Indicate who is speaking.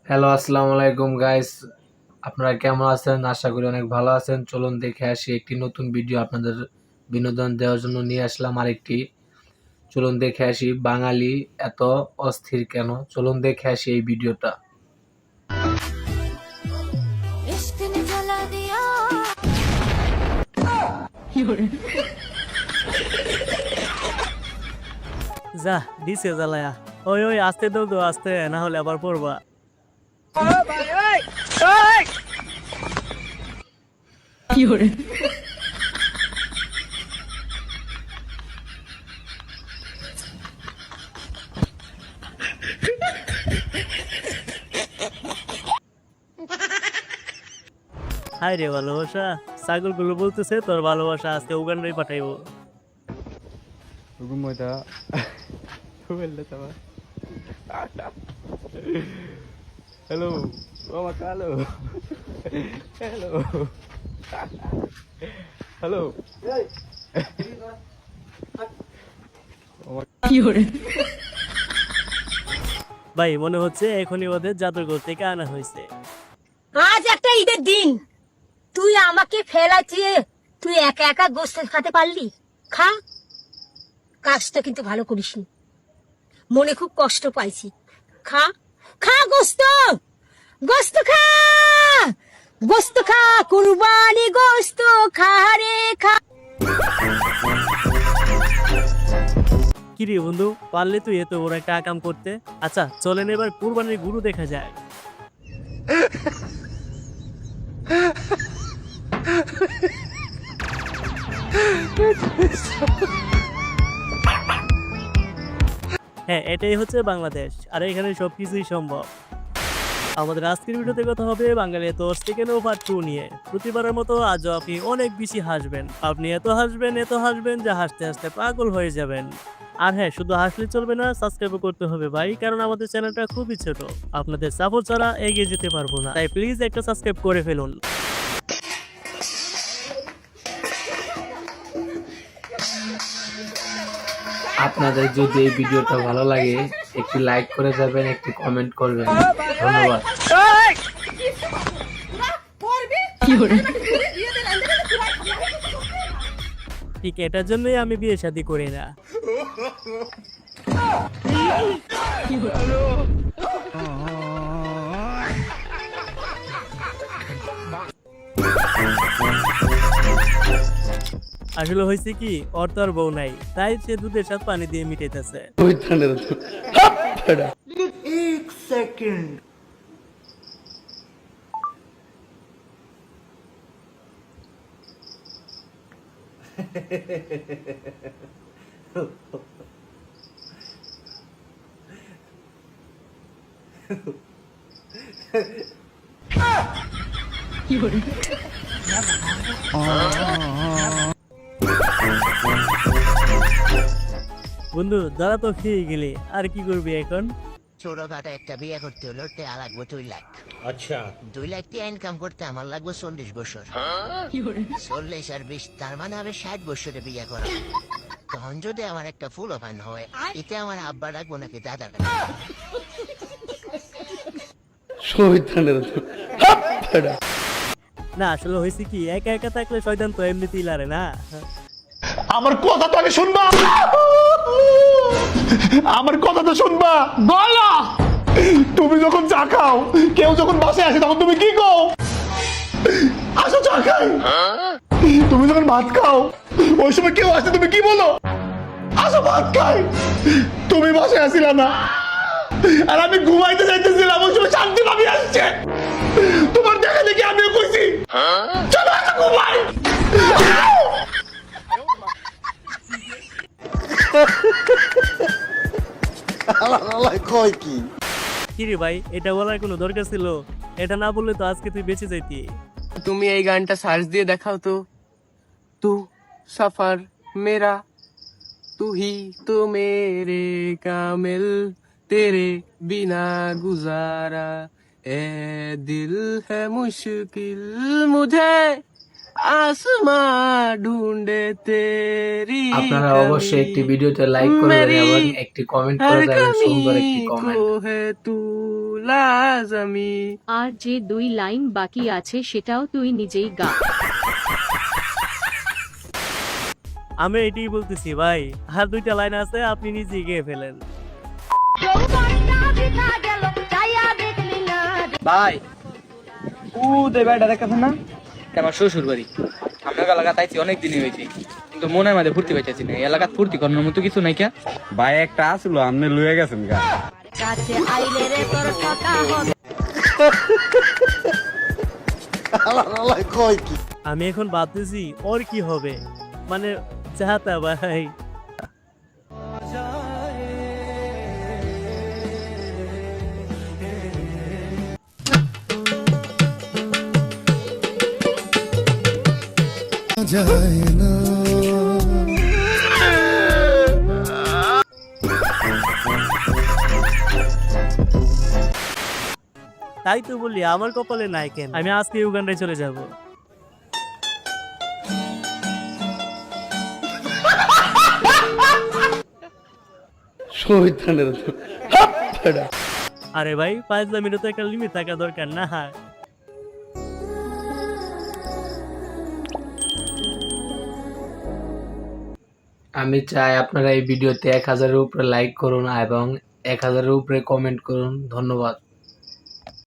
Speaker 1: Hello, আসসালামু আলাইকুম guys. আপনারা কেমন আছেন? আশা করি অনেক ভালো আছেন। চলুন দেখে আসি একটি নতুন ভিডিও আপনাদের বিনোদন দেওয়ার জন্য নিয়ে আসলাম আরেকটি। চলুন দেখে আসি বাঙালি এত অস্থির কেন? চলুন দেখে আসি এই ভিডিওটা।
Speaker 2: যা দিছে জ্বালায়া। ওই ওই আস্তে দৌড় আস্তে, না হলে আবার পড়বা। হাই রে ভালোবাসা, ছাগলগুলো বলতেছে তোর ভালোবাসা আজকে উগান্ডায় পাঠাইবো।
Speaker 3: Gumada. Wala tawa. Hello. Mama Carlo. Hello. Hello.
Speaker 2: ভাই মনে হচ্ছে এখনই ওদের জাদুঘর থেকে আনা হয়েছে।
Speaker 4: আজ একটা ঈদের দিন, তুই আমাকে ফেলাচিয়ে তুই একা একা গোস্ত খাতে পারলি? খা, কাজটা কিন্তু ভালো করিসনি, মনে খুব কষ্ট পাইছি। খা খা গোস্ত, গোস্ত খা, গোস্ত খা, কুরবানি গোস্ত খা রে খা।
Speaker 2: কিরে বন্ধু, পারলে তুই এত বড় একটা কাম করতে। আচ্ছা চলেন এবার কুরবানির গুরু দেখা যায়। হ্যাঁ, এটাই হচ্ছে বাংলাদেশ, আর এখানে সবকিছুই সম্ভব। আমাদের আজকের ভিডিওতে কথা হবে বাঙালি এত সেকেন্ড পার্ট 2 নিয়ে। প্রতিবারের মতো আজও আপনি অনেক বেশি হাসবেন। আপনি এত হাসবেন যে হাসতে হাসতে পাগল হয়ে যাবেন। আর হ্যাঁ, শুধু হাসলে চলবে না, সাবস্ক্রাইব করতে হবে ভাই, কারণ আমাদের চ্যানেলটা খুবই ছোট। আপনাদের সাপোর্ট ছাড়া এগিয়ে যেতে পারবো না, তাই প্লিজ একটা সাবস্ক্রাইব করে ফেলুন।
Speaker 1: আপনাদের যদি এই ভিডিওটা ভালো লাগে একটি লাইক করে যাবেন, একটি কমেন্ট করবেন। ধন্যবাদ।
Speaker 2: ঠিক এটার জন্যই আমি বিয়ে শাদী করি না। আসলে হয়েছে কি, ওর তো আর বউ নাই, তাই সে দুধের সাথে পানি দিয়ে মিটাইতেছে। বন্ধু দাদা তো খেয়ে গেলে, আর কি করবি এখন?
Speaker 5: ছোটখাটো একটা বিয়ে করতে হলো টেয়া লাগবে 2 লাখ। আচ্ছা, 2 লাখ টিয়া ইনকাম করতে আমার লাগবে 40 বছর। 40 আর 20 তার মানে হবে 60 বছরে বিয়ে করা। তখন যদি আমার একটা ফুল ওভান হয়, এতে আমার আব্বা রাখবো নাকি দাদা রাখবো?
Speaker 2: না আসলে হয়েছে কি, একা একা থাকলে শয়তান তো এমনিতেই লারে না।
Speaker 6: আমার কথা তো আগে শুনবা, আমার কথা তো শুনবা। বলো, তুমি যখন চা খাও, কেউ যখন বাসায় আসে তখন তুমি কি কও? আসো চা খাই। তুমি যখন ভাত খাও, ওই সময় কেউ আসে তুমি কি বলো? আসো ভাত খাই। তুমি বাসায় আসিলা না, আর আমি ঘুমাইতে যাইতেছিলাম, ওই সময় শান্তি ভাবি আসছে। তোমার দেখা দেখি আমিও কইছি চলো আসো ঘুমাই।
Speaker 2: কিরে ভাই, এটা বলার কোনো দরকার ছিল? এটা না বললে তো আজকে তুই বেঁচে যাইতি।
Speaker 7: তুমি এই গানটা সার্চ দিয়ে দেখাও তো। তু সফর মেরা, তু হি তো মেরে কামিল, তেরে বিনা গুজারা, এ দিল है मुश्किल मुझे आसमां ढूंढे तेरी
Speaker 1: আপনারা
Speaker 7: कमी,
Speaker 1: অবশ্যই একটি ভিডিওতে লাইক করবেন এবং একটি কমেন্ট করে
Speaker 7: हर
Speaker 1: যাবেন, সুন্দর
Speaker 7: कमी
Speaker 1: একটি
Speaker 7: को
Speaker 1: কমেন্ট।
Speaker 7: है तू লাজমি।
Speaker 8: আর যে 2 লাইন বাকি আছে সেটাও তুই নিজেই গা।
Speaker 2: আমি এটাই বলতেছি ভাই, আর 2টা লাইন আছে, আপনি নিজেই গেয়ে ফেলেন।
Speaker 7: ভাই ও দেবাইটা দেখাছেন না, এটা আমার শ্বশুর বাড়ি। আপনার এলাকা তাইছি অনেক দিনই হয়েছে, কিন্তু মনের মাঝে ফুর্তি পাইতেছি না। এই এলাকাত ফুর্তি করার মতো কিছু নাই কে?
Speaker 3: ভাই একটা আসলো আপনি লুয়ে গেছেন গা।
Speaker 2: আমি এখন ভাবতেছি ওর কি হবে, মানে চাহতা ভাই। তাই তো বলি আমার কপালে নাই কেন, আমি আজকে উগান্ডায় চলে যাব। আরে ভাই 5 মিনিট তো একটা লিমিট থাকা দরকার না?
Speaker 1: আমি চাই আপনারা এই ভিডিওতে 1000-এর উপরে লাইক করুন এবং 1000-এর উপরে কমেন্ট করুন। ধন্যবাদ।